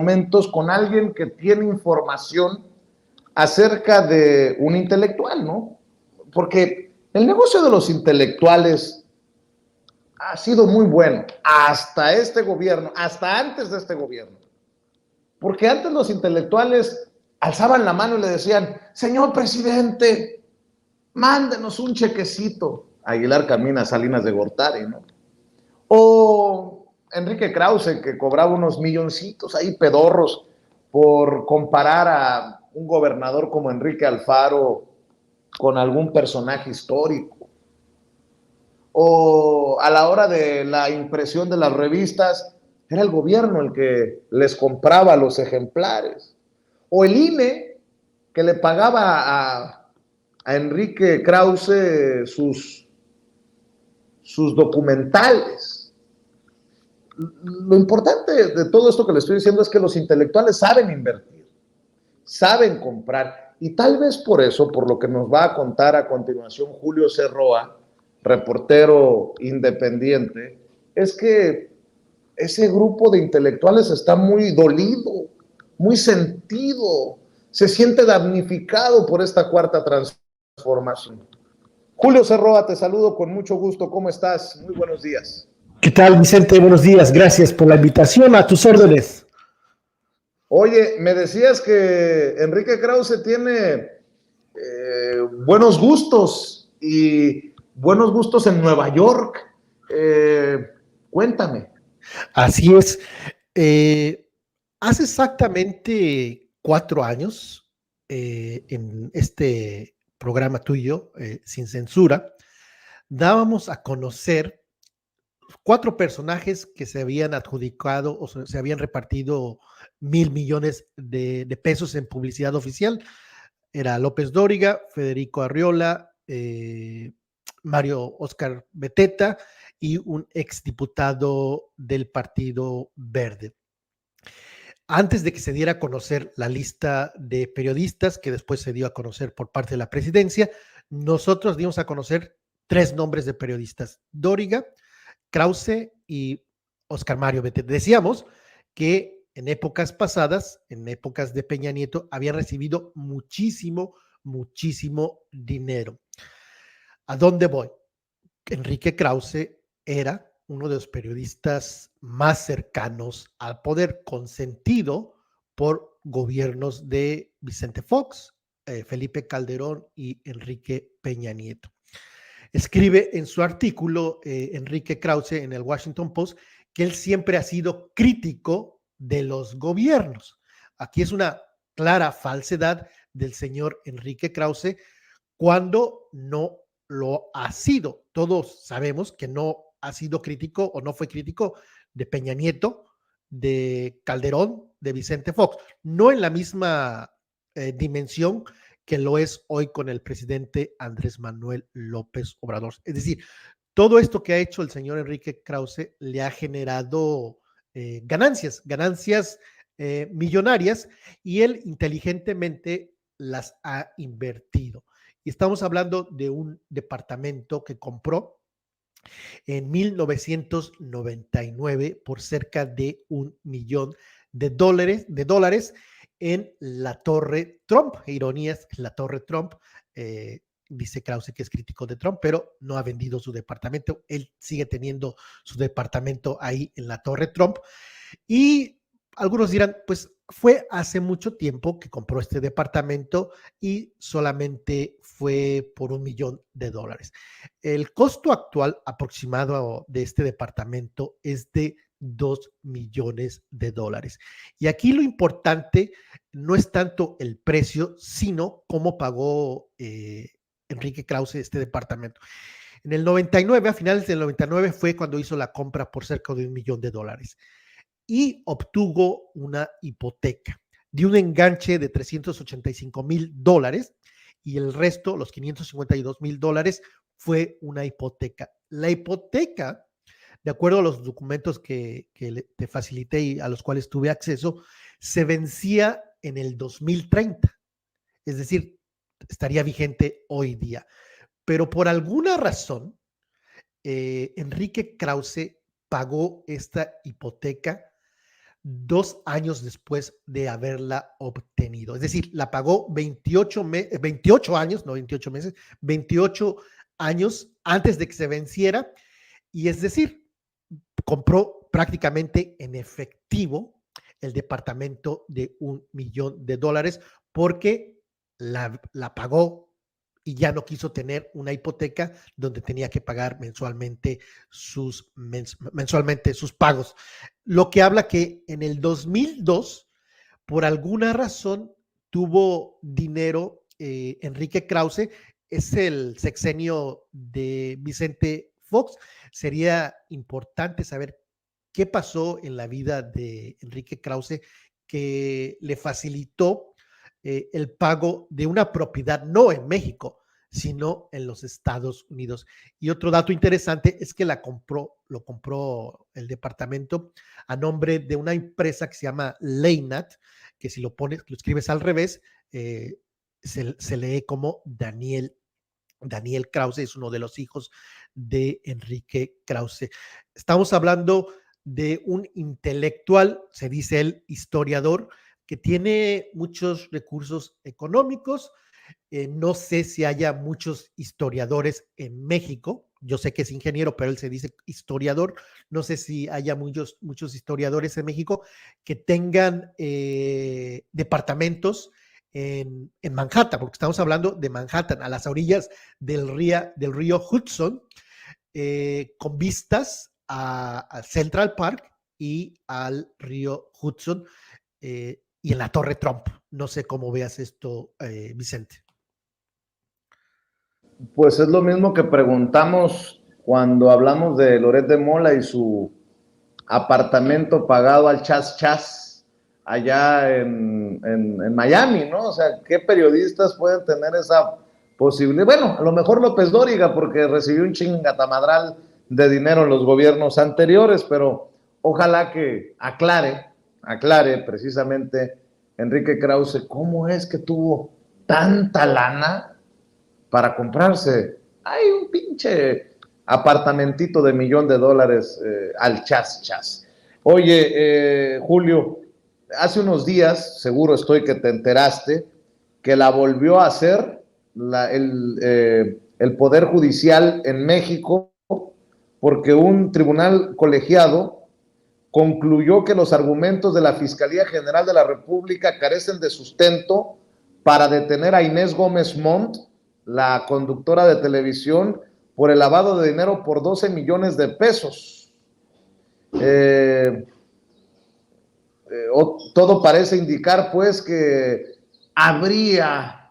momentos con alguien que tiene información acerca de un intelectual, ¿no? Porque el negocio de los intelectuales ha sido muy bueno hasta este gobierno, hasta antes de este gobierno. Porque antes los intelectuales alzaban la mano y le decían, señor presidente, mándenos un chequecito. Aguilar Camina, Salinas de Gortari, ¿no? O Enrique Krause, que cobraba unos milloncitos ahí pedorros por comparar a un gobernador como Enrique Alfaro con algún personaje histórico. O a la hora de la impresión de las revistas, era el gobierno el que les compraba los ejemplares. O el INE, que le pagaba a Enrique Krause sus documentales. Lo importante de todo esto que le estoy diciendo es que los intelectuales saben invertir, saben comprar, y tal vez por eso, por lo que nos va a contar a continuación Julio C. Roa, reportero independiente, es que ese grupo de intelectuales está muy dolido, muy sentido, se siente damnificado por esta cuarta transformación. Julio C. Roa, te saludo con mucho gusto, ¿cómo estás? Muy buenos días. ¿Qué tal, Vicente? Buenos días, gracias por la invitación, a tus órdenes. Oye, me decías que Enrique Krause tiene buenos gustos y buenos gustos en Nueva York. Cuéntame. Así es. Hace exactamente 4 años, en este programa tuyo, Sin Censura, dábamos a conocer 4 personajes que se habían adjudicado o se habían repartido 1,000 millones de pesos en publicidad oficial. Era López Dóriga, Federico Arriola, Mario Oscar Beteta y un exdiputado del Partido Verde. Antes de que se diera a conocer la lista de periodistas, que después se dio a conocer por parte de la presidencia, nosotros dimos a conocer 3 nombres de periodistas: Dóriga, Krause y Oscar Mario Beteta. Decíamos que en épocas pasadas, en épocas de Peña Nieto, habían recibido muchísimo dinero. ¿A dónde voy? Enrique Krause era uno de los periodistas más cercanos al poder, consentido por gobiernos de Vicente Fox, Felipe Calderón y Enrique Peña Nieto. Escribe en su artículo Enrique Krause en el Washington Post que él siempre ha sido crítico de los gobiernos. Aquí es una clara falsedad del señor Enrique Krause cuando no lo ha sido. Todos sabemos que no ha sido crítico o no fue crítico de Peña Nieto, de Calderón, de Vicente Fox, no en la misma dimensión que lo es hoy con el presidente Andrés Manuel López Obrador. Es decir, todo esto que ha hecho el señor Enrique Krause le ha generado ganancias millonarias, y él inteligentemente las ha invertido. Y estamos hablando de un departamento que compró en 1999 por cerca de $1,000,000 en la Torre Trump. Ironías, la Torre Trump. Dice Krause que es crítico de Trump, pero no ha vendido su departamento. Él sigue teniendo su departamento ahí en la Torre Trump. Y algunos dirán, pues fue hace mucho tiempo que compró este departamento y solamente fue por $1,000,000. El costo actual aproximado de este departamento es de $2,000,000. Y aquí lo importante no es tanto el precio, sino cómo pagó Enrique Krause este departamento. En el 99, a finales del 99, fue cuando hizo la compra por cerca de $1,000,000 y obtuvo una hipoteca de un enganche de $385,000, y el resto, los $552,000, fue una hipoteca. La hipoteca, de acuerdo a los documentos que te facilité y a los cuales tuve acceso, se vencía en el 2030, es decir, estaría vigente hoy día. Pero por alguna razón, Enrique Krause pagó esta hipoteca 2 años después de haberla obtenido. Es decir, la pagó 28 años, no 28 meses, 28 años antes de que se venciera. Y es decir, compró prácticamente en efectivo el departamento de $1 millón porque la pagó y ya no quiso tener una hipoteca donde tenía que pagar mensualmente sus pagos. Lo que habla que en el 2002, por alguna razón, tuvo dinero Enrique Krause, es el sexenio de Vicente Fox. Sería importante saber qué pasó en la vida de Enrique Krause que le facilitó el pago de una propiedad, no en México, sino en los Estados Unidos. Y otro dato interesante es que lo compró el departamento a nombre de una empresa que se llama Leynat, que si lo escribes al revés, se lee como Daniel Krause, es uno de los hijos de Enrique Krause. Estamos hablando de un intelectual, se dice él, historiador, que tiene muchos recursos económicos. No sé si haya muchos historiadores en México. Yo sé que es ingeniero, pero él se dice historiador. No sé si haya muchos historiadores en México que tengan departamentos en Manhattan, porque estamos hablando de Manhattan, a las orillas del río Hudson, con vistas a Central Park y al río Hudson, y en la Torre Trump. No sé cómo veas esto, Vicente. Pues es lo mismo que preguntamos cuando hablamos de Loret de Mola y su apartamento pagado al chas chas allá en Miami, ¿no? O sea, ¿qué periodistas pueden tener esa posibilidad? Bueno, a lo mejor López Dóriga, porque recibió un chingatamadral de dinero en los gobiernos anteriores, pero ojalá que aclare precisamente Enrique Krause cómo es que tuvo tanta lana para comprarse. Hay un pinche apartamentito de $1,000,000 al chas chas. Oye, Julio, hace unos días, seguro estoy que te enteraste, que la volvió a hacer el Poder Judicial en México, porque un tribunal colegiado concluyó que los argumentos de la Fiscalía General de la República carecen de sustento para detener a Inés Gómez Montt, la conductora de televisión, por el lavado de dinero por 12 millones de pesos. Todo parece indicar, pues, que habría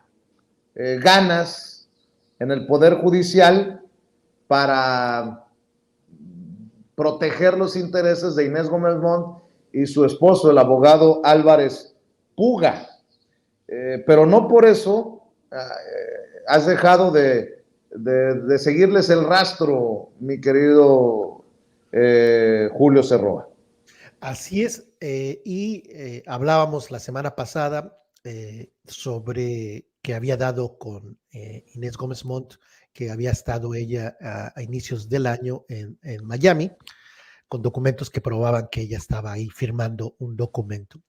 ganas en el Poder Judicial para proteger los intereses de Inés Gómez Montt y su esposo, el abogado Álvarez Puga. Pero no por eso has dejado de seguirles el rastro, mi querido Julio Cerroa. Así es, y hablábamos la semana pasada sobre que había dado con Inés Gómez Montt, que había estado ella a inicios del año en Miami, con documentos que probaban que ella estaba ahí firmando un documento.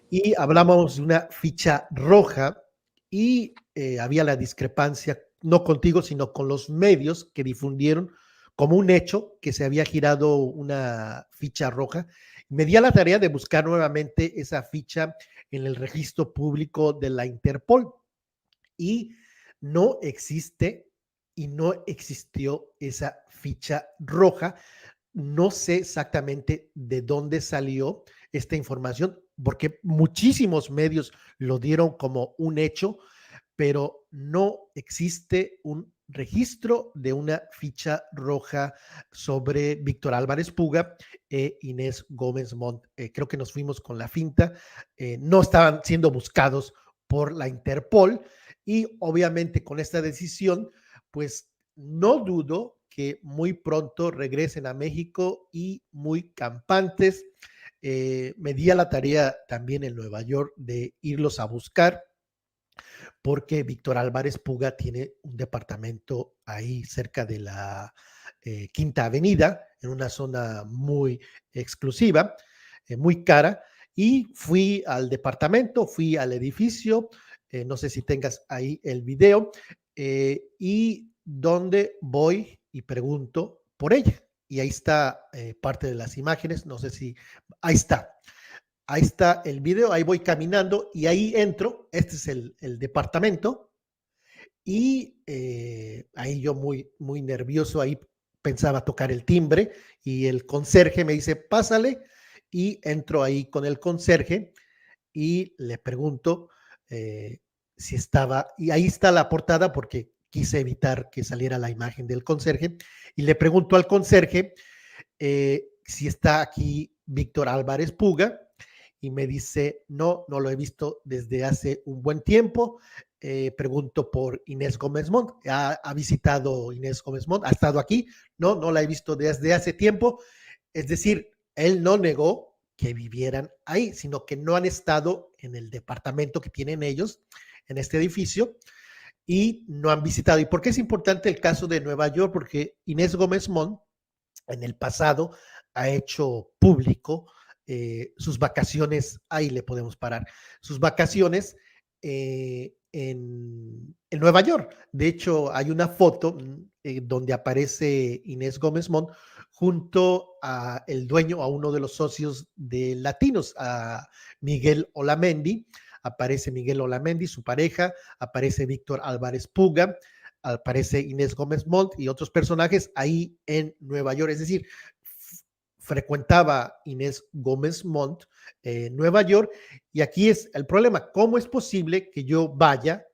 Y hablábamos de una ficha roja y había la discrepancia, no contigo, sino con los medios que difundieron como un hecho que se había girado una ficha roja. Me di a la tarea de buscar nuevamente esa ficha en el registro público de la Interpol y no existe y no existió esa ficha roja. No sé exactamente de dónde salió esta información, porque muchísimos medios lo dieron como un hecho, pero no existe un registro de una ficha roja sobre Víctor Álvarez Puga e Inés Gómez Montt. Creo que nos fuimos con la finta. No estaban siendo buscados por la Interpol y obviamente con esta decisión, pues no dudo que muy pronto regresen a México y muy campantes. Me di a la tarea también en Nueva York de irlos a buscar, porque Víctor Álvarez Puga tiene un departamento ahí cerca de la Quinta Avenida, en una zona muy exclusiva. muy cara, y fui al departamento, fui al edificio, no sé si tengas ahí el video, y donde voy y pregunto por ella. Y ahí está parte de las imágenes, no sé si, ahí está. Ahí está el video, ahí voy caminando y ahí entro, este es el departamento, y ahí yo muy nervioso, ahí pensaba tocar el timbre y el conserje me dice, pásale, y entro ahí con el conserje y le pregunto si estaba, y ahí está la portada porque quise evitar que saliera la imagen del conserje, y le pregunto al conserje si está aquí Víctor Álvarez Puga, y me dice, no, no lo he visto desde hace un buen tiempo. Pregunto por Inés Gómez Montt, ha visitado Inés Gómez Montt, ha estado aquí, no, no la he visto desde hace tiempo. Es decir, él no negó que vivieran ahí, sino que no han estado en el departamento que tienen ellos, en este edificio, y no han visitado. ¿Y por qué es importante el caso de Nueva York? Porque Inés Gómez Montt en el pasado ha hecho público sus vacaciones, ahí le podemos parar, sus vacaciones en Nueva York. De hecho, hay una foto donde aparece Inés Gómez Montt junto a el dueño, a uno de los socios de Latinos, a Miguel Olamendi. Aparece Miguel Olamendi, su pareja, aparece Víctor Álvarez Puga, aparece Inés Gómez Montt y otros personajes ahí en Nueva York. Es decir, frecuentaba Inés Gómez Montt Nueva York, y aquí es el problema. ¿Cómo es posible que yo vaya,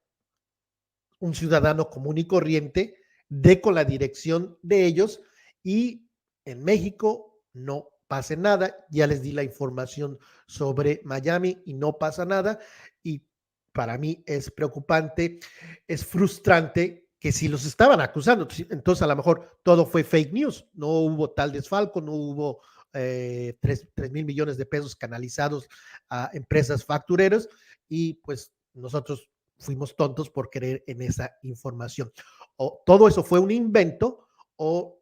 un ciudadano común y corriente, dé con la dirección de ellos y en México no pase nada? Ya les di la información sobre Miami y no pasa nada, y para mí es preocupante, es frustrante que si los estaban acusando, entonces a lo mejor todo fue fake news, no hubo tal desfalco, no hubo 3,000 millones de pesos canalizados a empresas factureras, y pues nosotros fuimos tontos por creer en esa información. O todo eso fue un invento, o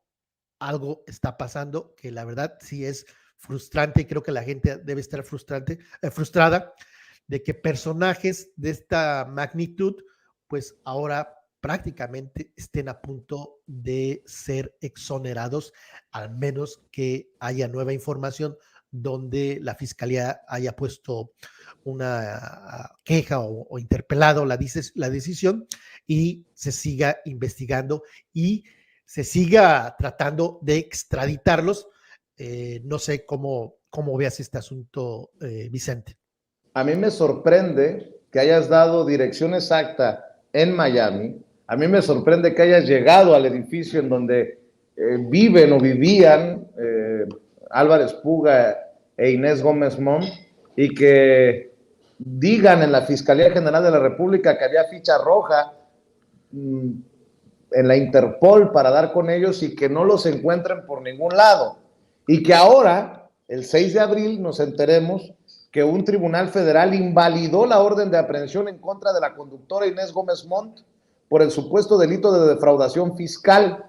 algo está pasando que la verdad sí es frustrante, y creo que la gente debe estar frustrada de que personajes de esta magnitud pues ahora prácticamente estén a punto de ser exonerados, al menos que haya nueva información donde la fiscalía haya puesto una queja o interpelado la decisión, y se siga investigando y se siga tratando de extraditarlos. No sé cómo veas este asunto, Vicente. A mí me sorprende que hayas dado dirección exacta en Miami. A mí me sorprende que hayas llegado al edificio en donde viven o vivían Álvarez Puga e Inés Gómez Montt, y que digan en la Fiscalía General de la República que había ficha roja en la Interpol para dar con ellos y que no los encuentren por ningún lado. Y que ahora, el 6 de abril, nos enteremos que un tribunal federal invalidó la orden de aprehensión en contra de la conductora Inés Gómez Montt por el supuesto delito de defraudación fiscal.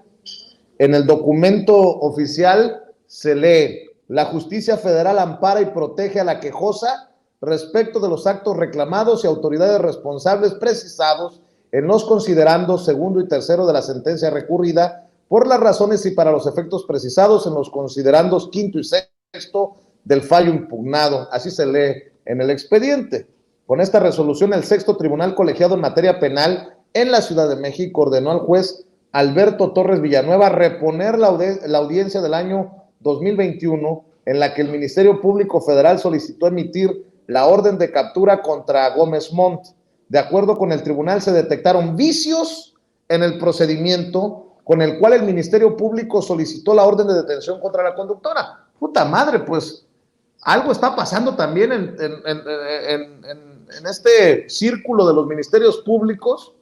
En el documento oficial se lee: la justicia federal ampara y protege a la quejosa respecto de los actos reclamados y autoridades responsables precisados en los considerandos segundo y tercero de la sentencia recurrida, por las razones y para los efectos precisados en los considerandos quinto y sexto del fallo impugnado. Así se lee en el expediente. Con esta resolución, el sexto tribunal colegiado en materia penal en la Ciudad de México ordenó al juez Alberto Torres Villanueva reponer la audiencia del año 2021, en la que el Ministerio Público Federal solicitó emitir la orden de captura contra Gómez Montt. De acuerdo con el tribunal, se detectaron vicios en el procedimiento con el cual el Ministerio Público solicitó la orden de detención contra la conductora. Puta madre, pues algo está pasando también en este círculo de los ministerios públicos,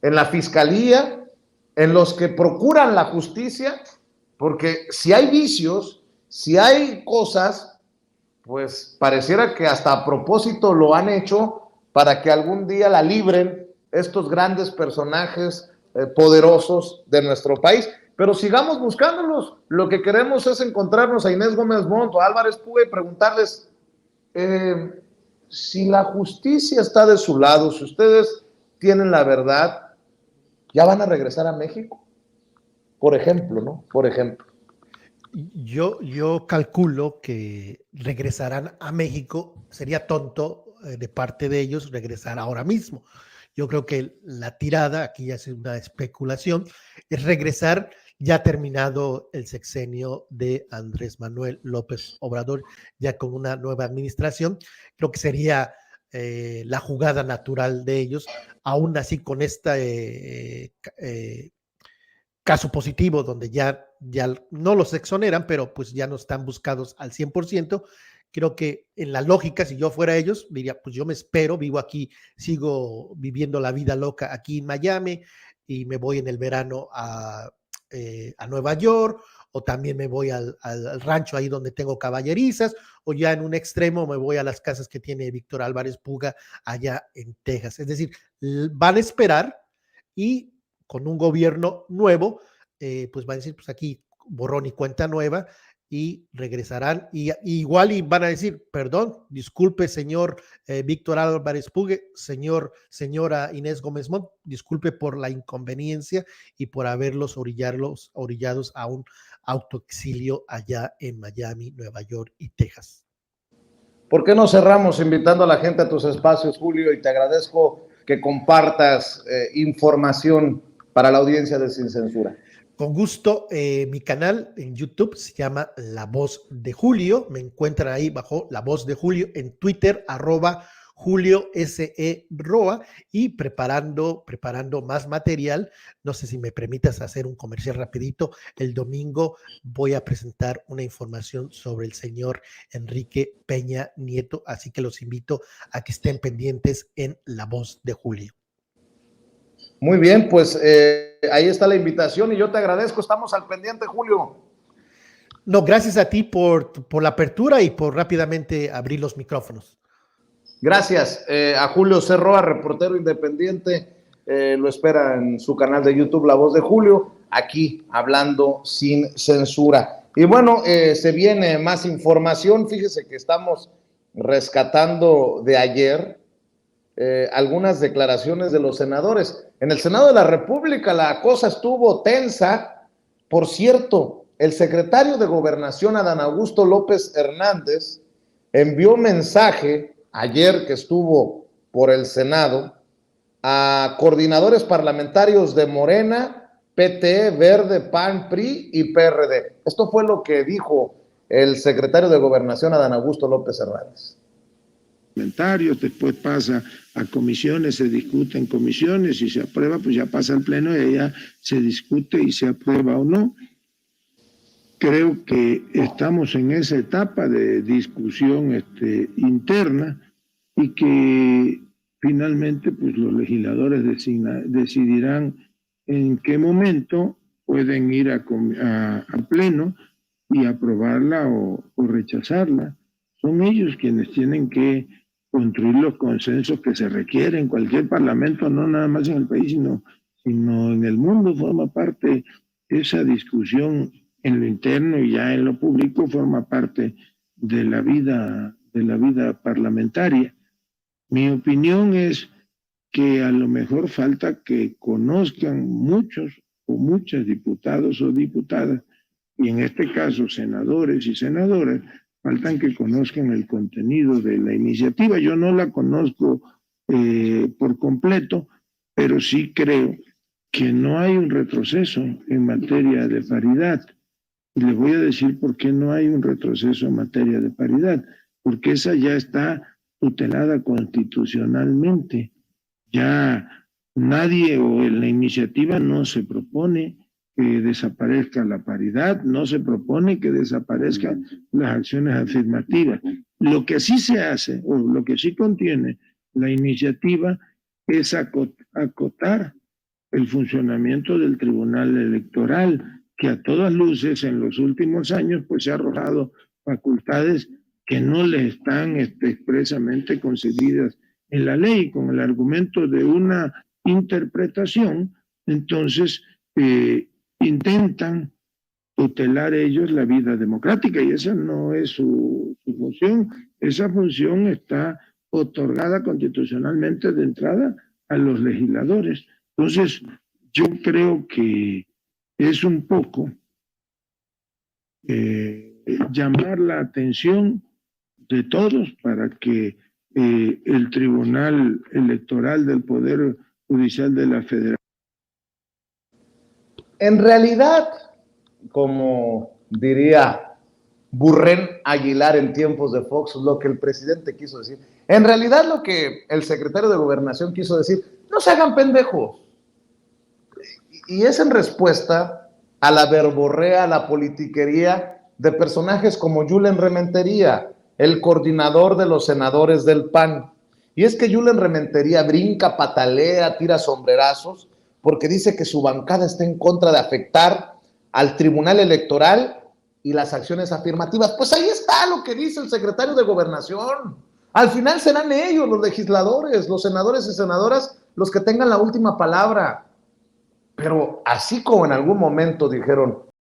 en la fiscalía, en los que procuran la justicia, porque si hay vicios, si hay cosas, pues pareciera que hasta a propósito lo han hecho para que algún día la libren estos grandes personajes poderosos de nuestro país, pero sigamos buscándolos. Lo que queremos es encontrarnos a Inés Gómez Montt o a Álvarez Puga y preguntarles si la justicia está de su lado, si ustedes tienen la verdad, ¿ya van a regresar a México? Por ejemplo, ¿no? Por ejemplo. Yo calculo que regresarán a México. Sería tonto de parte de ellos regresar ahora mismo. Yo creo que la tirada, aquí ya es una especulación, es regresar ya terminado el sexenio de Andrés Manuel López Obrador, ya con una nueva administración. Creo que sería la jugada natural de ellos, aún así con esta caso positivo donde ya no los exoneran, pero pues ya no están buscados al 100%. Creo que en la lógica, si yo fuera ellos, diría, pues yo me espero, vivo aquí, sigo viviendo la vida loca aquí en Miami y me voy en el verano a Nueva York, o también me voy al rancho ahí donde tengo caballerizas, o ya en un extremo me voy a las casas que tiene Víctor Álvarez Puga allá en Texas. Es decir, van a esperar y con un gobierno nuevo, pues van a decir, pues aquí borrón y cuenta nueva, y regresarán y igual y van a decir, perdón, disculpe señor Víctor Álvarez Pugue, señora Inés Gómez Montt, disculpe por la inconveniencia y por haberlos orillados a un autoexilio allá en Miami, Nueva York y Texas. ¿Por qué no cerramos invitando a la gente a tus espacios, Julio? Y te agradezco que compartas información para la audiencia de Sin Censura. Con gusto, mi canal en YouTube se llama La Voz de Julio. Me encuentran ahí bajo La Voz de Julio, en Twitter, @Julio SE Roa, y preparando más material. No sé si me permitas hacer un comercial rapidito. El domingo voy a presentar una información sobre el señor Enrique Peña Nieto, así que los invito a que estén pendientes en La Voz de Julio. Muy bien, pues ahí está la invitación y yo te agradezco. Estamos al pendiente, Julio. No, gracias a ti por la apertura y por rápidamente abrir los micrófonos. Gracias a Julio C. Roa, reportero independiente. Lo espera en su canal de YouTube, La Voz de Julio, aquí hablando sin censura. Y bueno, se viene más información. Fíjese que estamos rescatando de ayer algunas declaraciones de los senadores. En el Senado de la República la cosa estuvo tensa. Por cierto, el secretario de Gobernación, Adán Augusto López Hernández, envió mensaje ayer que estuvo por el Senado a coordinadores parlamentarios de Morena, PT, Verde, PAN, PRI y PRD. Esto fue lo que dijo el secretario de Gobernación, Adán Augusto López Hernández. Después pasa a comisiones, se discute en comisiones y se aprueba, pues ya pasa al pleno y ya se discute y se aprueba o no. Creo que estamos en esa etapa de discusión interna y que finalmente pues los legisladores decidirán en qué momento pueden ir a pleno y aprobarla o rechazarla. Son ellos quienes tienen que construir los consensos que se requieren en cualquier parlamento, no nada más en el país, sino en el mundo. Forma parte esa discusión en lo interno y ya en lo público, forma parte de la vida parlamentaria. Mi opinión es que a lo mejor falta que conozcan muchos o muchas diputados o diputadas, y en este caso senadores y senadoras, faltan que conozcan el contenido de la iniciativa. Yo no la conozco por completo, pero sí creo que no hay un retroceso en materia de paridad. Y les voy a decir por qué no hay un retroceso en materia de paridad, porque esa ya está tutelada constitucionalmente. Ya nadie o en la iniciativa no se propone que desaparezca la paridad, no se propone que desaparezcan las acciones afirmativas. Lo que sí se hace, o lo que sí contiene la iniciativa, es acotar el funcionamiento del Tribunal Electoral, que a todas luces en los últimos años pues se ha arrojado facultades que no le están expresamente concedidas en la ley, con el argumento de una interpretación. Entonces intentan tutelar ellos la vida democrática y esa no es su función. Esa función está otorgada constitucionalmente de entrada a los legisladores. Entonces, yo creo que es un poco llamar la atención de todos para que el Tribunal Electoral del Poder Judicial de la Federación. En realidad, como diría Burren Aguilar en tiempos de Fox, lo que el presidente quiso decir, en realidad lo que el secretario de Gobernación quiso decir, no se hagan pendejos. Y es en respuesta a la verborrea, a la politiquería de personajes como Julen Rementería, el coordinador de los senadores del PAN. Y es que Julen Rementería brinca, patalea, tira sombrerazos, porque dice que su bancada está en contra de afectar al Tribunal Electoral y las acciones afirmativas. Pues ahí está lo que dice el secretario de Gobernación. Al final serán ellos, los legisladores, los senadores y senadoras, los que tengan la última palabra. Pero así como en algún momento dijeron,